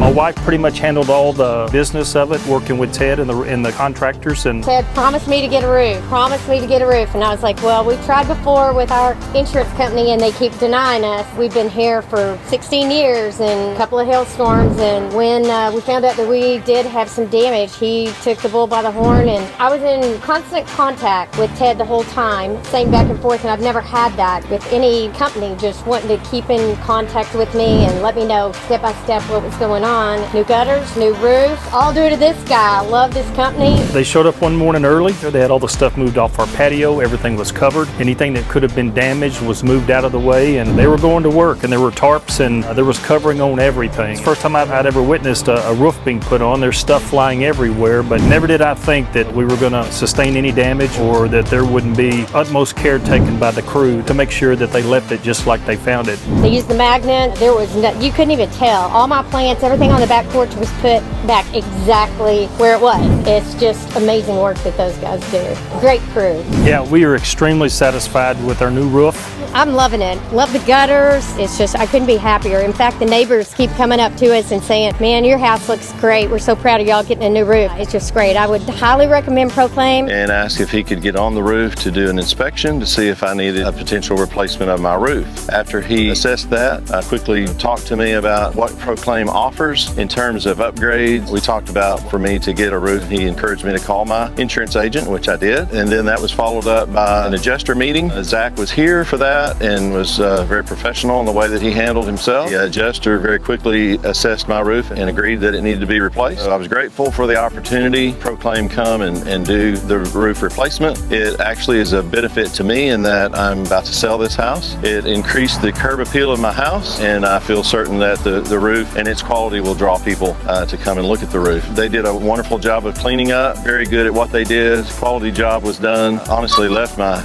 My wife pretty much handled all the business of it, working with Ted and the contractors. And Ted promised me to get a roof, and I was like, well, we tried before with our insurance company and they keep denying us. We've been here for 16 years and a couple of hailstorms, and when we found out that we did have some damage, he took the bull by the horn, and I was in constant contact with Ted the whole time, saying back and forth, and I've never had that with any company, just wanting to keep in contact with me and let me know step by step what was going on. New gutters, new roof, all due to this guy. I love this company. they showed up one morning early. They had all the stuff moved off our patio. Everything was covered. Anything that could have been damaged was moved out of the way, and they were going to work, and there were tarps, and there was covering on everything. It's the first time I'd ever witnessed a roof being put on. There's stuff flying everywhere, but never did I think that we were going to sustain any damage or that there wouldn't be utmost care taken by the crew to make sure that they left it just like they found it. They used the magnet. There was you couldn't even tell. All my plants, everything on the back porch was put back exactly where it was. It's just amazing work that those guys do. Great crew. Yeah, we are extremely satisfied with our new roof. I'm loving it. Love the gutters. It's just, I couldn't be happier. In fact, the neighbors keep coming up to us and saying, man, your house looks great. We're so proud of y'all getting a new roof. It's just great. I would highly recommend Proclaim. And asked if he could get on the roof to do an inspection to see if I needed a potential replacement of my roof. After he assessed that, quickly talked to me about what Proclaim offers in terms of upgrades. We talked about for me to get a roof. He encouraged me to call my insurance agent, which I did. And then that was followed up by an adjuster meeting. Zach was here for that and was very professional in the way that he handled himself. The adjuster very quickly assessed my roof and agreed that it needed to be replaced. So I was grateful for the opportunity. Proclaim come and do the roof replacement. It actually is a benefit to me in that I'm about to sell this house. It increased the curb appeal of my house, and I feel certain that the roof and its quality will draw people to come and look at the roof. They did a wonderful job of cleaning up, very good at what they did. Quality job was done. Honestly left my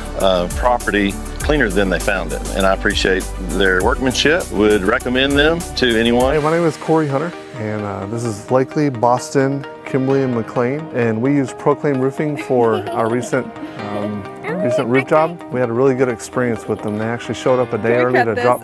property cleaner than they found it, and I appreciate their workmanship. Would recommend them to anyone. Hey, my name is Corey Hunter, and this is Blakely, Boston, Kimberly, and McLean, and we use Proclaim Roofing for our recent roof job. We had a really good experience with them. They actually showed up a day early to drop.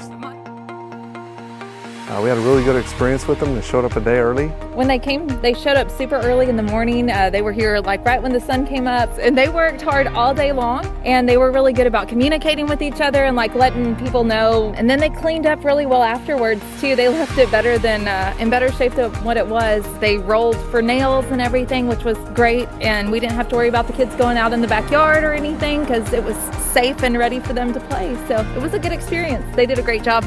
We had a really good experience with them. They showed up a day early. When they came, they showed up super early in the morning. They were here like right when the sun came up, and they worked hard all day long, and they were really good about communicating with each other and like letting people know. And then they cleaned up really well afterwards too. They left it better than in better shape than what it was. They rolled for nails and everything, which was great, and we didn't have to worry about the kids going out in the backyard or anything because it was safe and ready for them to play. So it was a good experience. They did a great job.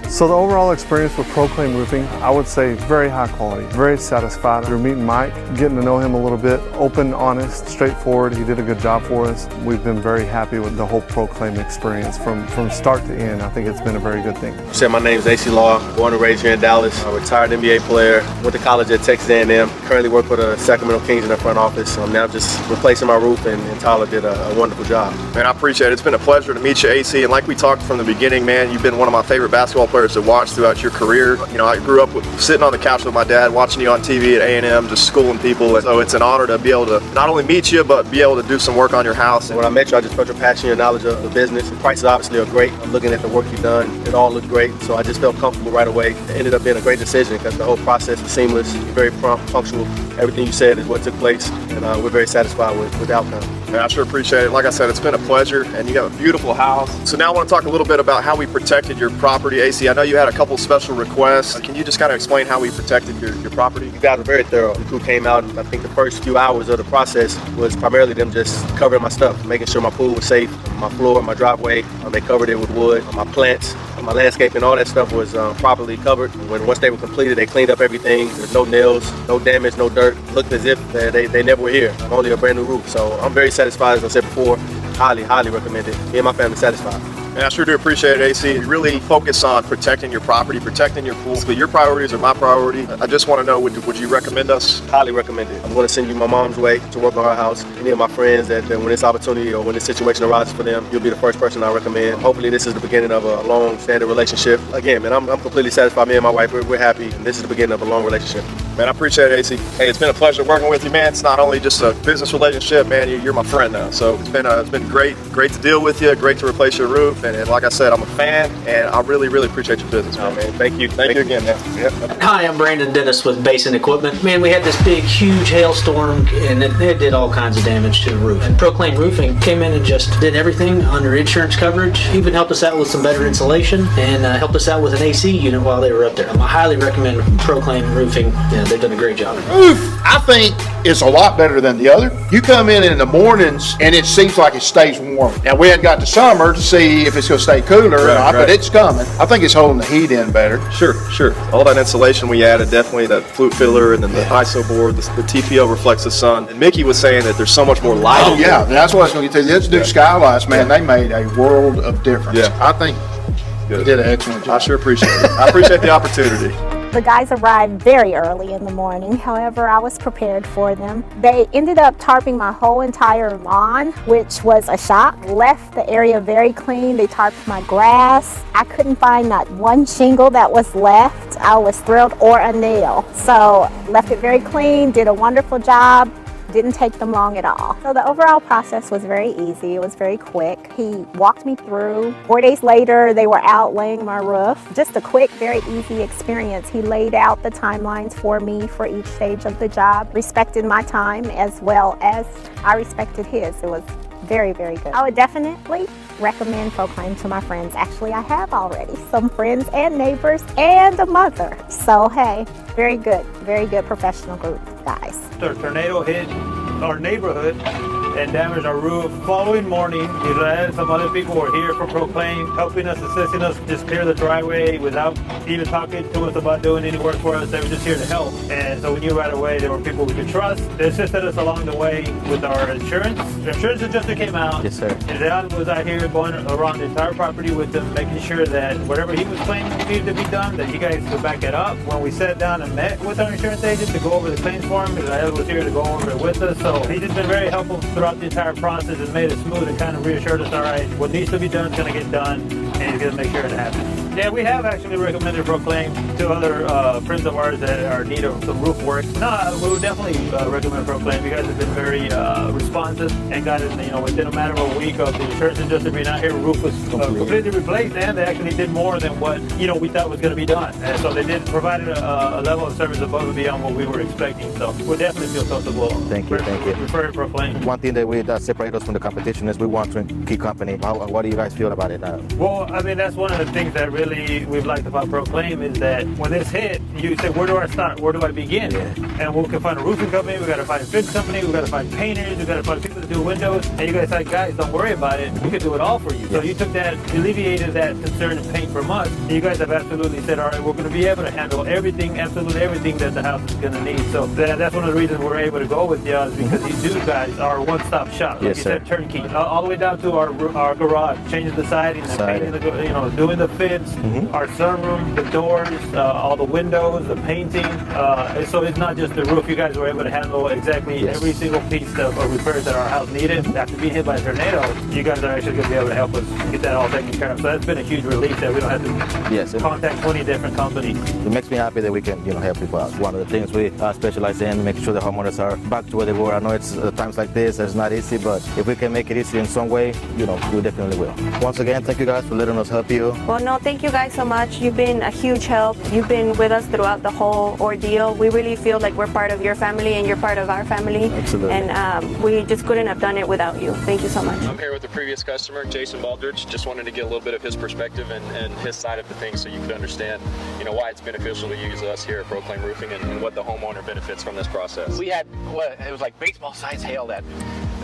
So the overall experience with Proclaim Roofing, I would say very high quality, very satisfied. Through meeting Mike, getting to know him a little bit, open, honest, straightforward. He did a good job for us. We've been very happy with the whole Proclaim experience from start to end. I think it's been a very good thing. My name is AC Law, born and raised here in Dallas. I'm a retired NBA player, went to college at Texas A&M, currently work for the Sacramento Kings in their front office. I'm now just replacing my roof, and Tyler did a wonderful job. Man, I appreciate it. It's been a pleasure to meet you, AC, and like we talked from the beginning, man, you've been one of my favorite basketball players to watch throughout your career. You know, I grew up sitting on the couch with my dad, watching you on TV at A&M, just schooling people, and so it's an honor to be able to not only meet you, but be able to do some work on your house. And when I met you, I just felt your passion, your knowledge of the business. The prices obviously are great. I'm looking at the work you've done. It all looked great, so I just felt comfortable right away. It ended up being a great decision because the whole process was seamless. You're very prompt, punctual. Everything you said is what took place, and we're very satisfied with the outcome. Yeah, I sure appreciate it. Like I said, it's been a pleasure, and you have a beautiful house. So now I want to talk a little bit about how we protected your property, AC. I know you had a couple special requests. Can you just kind of explain how we protected your property? You guys were very thorough. The crew came out, and I think the first few hours of the process was primarily them just covering my stuff, making sure my pool was safe, my floor, my driveway. They covered it with wood, my plants, my landscaping, all that stuff was properly covered. Once they were completed, they cleaned up everything. There's no nails, no damage, no dirt. It looked as if they never were here. Only a brand new roof. So I'm very satisfied, as I said before. Highly, highly recommend it. Me and my family satisfied. And I sure do appreciate it, AC. You really focus on protecting your property, protecting your pool. But your priorities are my priority. I just want to know, would you recommend us? Highly recommend it. I'm going to send you my mom's way to work on her house. Any of my friends that when this opportunity or when this situation arises for them, you'll be the first person I recommend. Hopefully this is the beginning of a long-standing relationship. Again, man, I'm completely satisfied. Me and my wife, we're happy. And this is the beginning of a long relationship. Man, I appreciate it, AC. Hey, it's been a pleasure working with you, man. It's not only just a business relationship, man. You're my friend now. So it's been great to deal with you. Great to replace your roof. And like I said, I'm a fan, and I really, really appreciate your business, man. Thank you again, man. Yep. Hi, I'm Brandon Dennis with Basin Equipment. Man, we had this big, huge hailstorm, and it did all kinds of damage to the roof. And Proclaim Roofing came in and just did everything under insurance coverage, even helped us out with some better insulation, and helped us out with an AC unit while they were up there. I highly recommend Proclaim Roofing. Yeah, they've done a great job. Roof, I think, is a lot better than the other. You come in the mornings, and it seems like it stays warm. Now, we hadn't got to summer to see if it's going to stay cooler or not, but it's coming. I think it's holding the heat in better. Sure. All that insulation we added, definitely that flute filler, and then the ISO board, the TPO reflects the sun. And Mickey was saying that there's so much more light. Oh, yeah, that's what I was going to get to. Those new skylights, man, they made a world of difference. Yeah. I think they did an excellent job. I sure appreciate it. I appreciate the opportunity. The guys arrived very early in the morning. However, I was prepared for them. They ended up tarping my whole entire lawn, which was a shock. Left the area very clean. They tarped my grass. I couldn't find not one shingle that was left. I was thrilled, or a nail. So left it very clean, did a wonderful job. Didn't take them long at all. So the overall process was very easy. It was very quick. He walked me through. 4 days later, they were out laying my roof. Just a quick, very easy experience. He laid out the timelines for me for each stage of the job, respected my time as well as I respected his. It was very, very good. I would definitely recommend Proclaim to my friends. Actually, I have already. Some friends and neighbors and a mother. So, hey, very good professional group, guys. A tornado hit our neighborhood and damaged our roof. Following morning, some other people were here for Proclaim, helping us, assisting us just clear the driveway without even talking to us about doing any work for us. They were just here to help. And so we knew right away they were people we could trust. They assisted us along the way with our insurance. The insurance adjuster came out. Yes, sir. And Dad was out here going around the entire property with them, making sure that whatever he was claiming needed to be done, that you guys could back it up. When we sat down and met with our insurance agent to go over the claims form, Dad was here to go over it with us. So he's just been very helpful throughout the entire process and made it smooth and kind of reassured us, all right, what needs to be done is going to get done, and he's going to make sure it happens. Yeah, we have actually recommended Proclaim to other friends of ours that are in need of some roof work. No, we would definitely recommend Proclaim. You guys have been very responsive and got it, within a matter of a week of the insurance adjuster being out here, roof was completely replaced, and they actually did more than what, we thought was going to be done. And so they did provide a level of service above and beyond what we were expecting. So we definitely feel comfortable. Thank you. Refer to Proclaim. One thing that separates us from the competition is we want to keep company. What do you guys feel about it? Well, I mean, that's one of the things that really we've liked about Proclaim is that when this hit, you say, where do I start? Where do I begin? Yeah. And we can find a roofing company, we got to find a fence company, we got to find painters, we got to find people to do windows. And you guys like, guys, don't worry about it. We can do it all for you. So you took that, alleviated that concern and pain from us. And you guys have absolutely said, all right, we're going to be able to handle everything, absolutely everything that the house is going to need. So that's one of the reasons we're able to go with you is because you guys are a one-stop shop. Like you said, turnkey. All the way down to our garage, changing the siding, the painting, doing the fence, our sunroom, the doors, all the windows, the painting. So it's not just the roof. You guys were able to handle exactly every single piece of repairs that our house needed. After being hit by a tornado, you guys are actually going to be able to help us get that all taken care of. So that's been a huge relief that we don't have to contact 20 different companies. It makes me happy that we can help people out. One of the things we specialize in, making sure the homeowners are back to where they were. I know it's times like this, it's not easy, but if we can make it easy in some way, we definitely will. Once again, thank you guys for letting us help you. Well, no, thank you guys so much. You've been a huge help. You've been with us throughout the whole ordeal. We really feel like we're part of your family and you're part of our family. Absolutely. And we just couldn't have done it without you. Thank you so much. I'm here with a previous customer, Jason Baldridge. Just wanted to get a little bit of his perspective and his side of the thing so you could understand, why it's beneficial to use us here at Proclaim Roofing and what the homeowner benefits from this process. We had, it was like baseball-sized hail that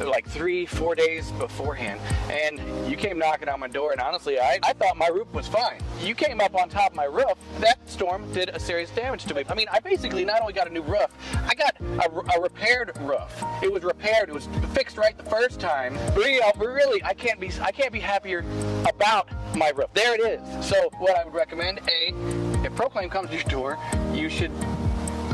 like 3-4 days beforehand, and you came knocking on my door, and honestly, I thought my roof was fine. You came up on top of my roof. That storm did a serious damage to me. I mean, I basically not only got a new roof, I got a repaired roof. It was repaired. It was fixed right the first time. Really, I can't be happier about my roof. There it is. So what I would recommend, if Proclaim comes to your door, you should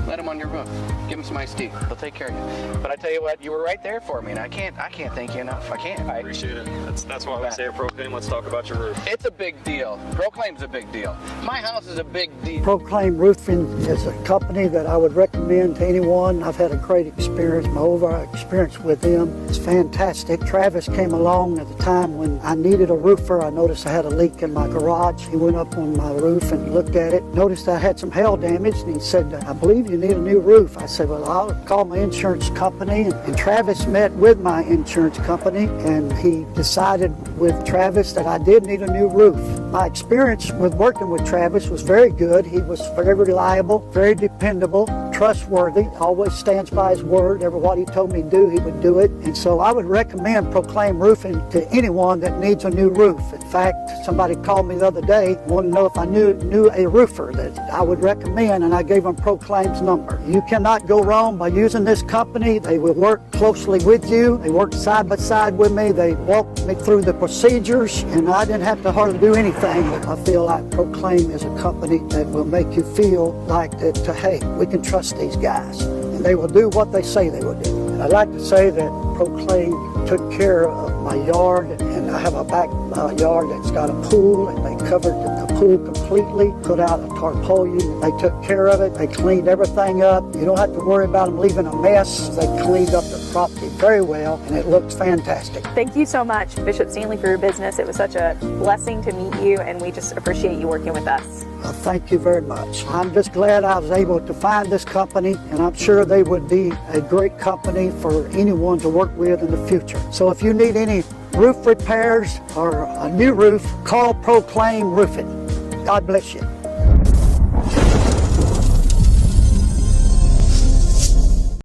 let them on your roof. Give them some iced tea. They'll take care of you. But I tell you what, you were right there for me, and I can't thank you enough. I can't. I appreciate it. That's why we say at Proclaim, let's talk about your roof. It's a big deal. Proclaim's a big deal. My house is a big deal. Proclaim Roofing is a company that I would recommend to anyone. I've had a great experience. My overall experience with them is fantastic. Travis came along at the time when I needed a roofer. I noticed I had a leak in my garage. He went up on my roof and looked at it, noticed I had some hail damage, and he said, I believe you need a new roof. I said, well, I'll call my insurance company. And Travis met with my insurance company, and he decided with Travis that I did need a new roof. My experience with working with Travis was very good. He was very reliable, very dependable, trustworthy, always stands by his word. What he told me to do, he would do it. And so I would recommend Proclaim Roofing to anyone that needs a new roof. In fact, somebody called me the other day, wanted to know if I knew a roofer that I would recommend, and I gave them Proclaim's number. You cannot go wrong by using this company. They will work closely with you. They worked side by side with me. They walked me through the procedures, and I didn't have to hardly do anything. I feel like Proclaim is a company that will make you feel like that, hey, we can trust these guys, and they will do what they say they will do. And I'd like to say that Proclaim took care of my yard, and I have a back yard that's got a pool, and they covered the pool completely, put out a tarpaulin. They took care of it. They cleaned everything up. You don't have to worry about them leaving a mess. They cleaned up the property very well, and it looks fantastic. Thank you so much, Bishop Stanley, for your business. It was such a blessing to meet you, and we just appreciate you working with us. Thank you very much. I'm just glad I was able to find this company, and I'm sure they would be a great company for anyone to work with in the future. So if you need any roof repairs or a new roof, call Proclaim Roofing. God bless you.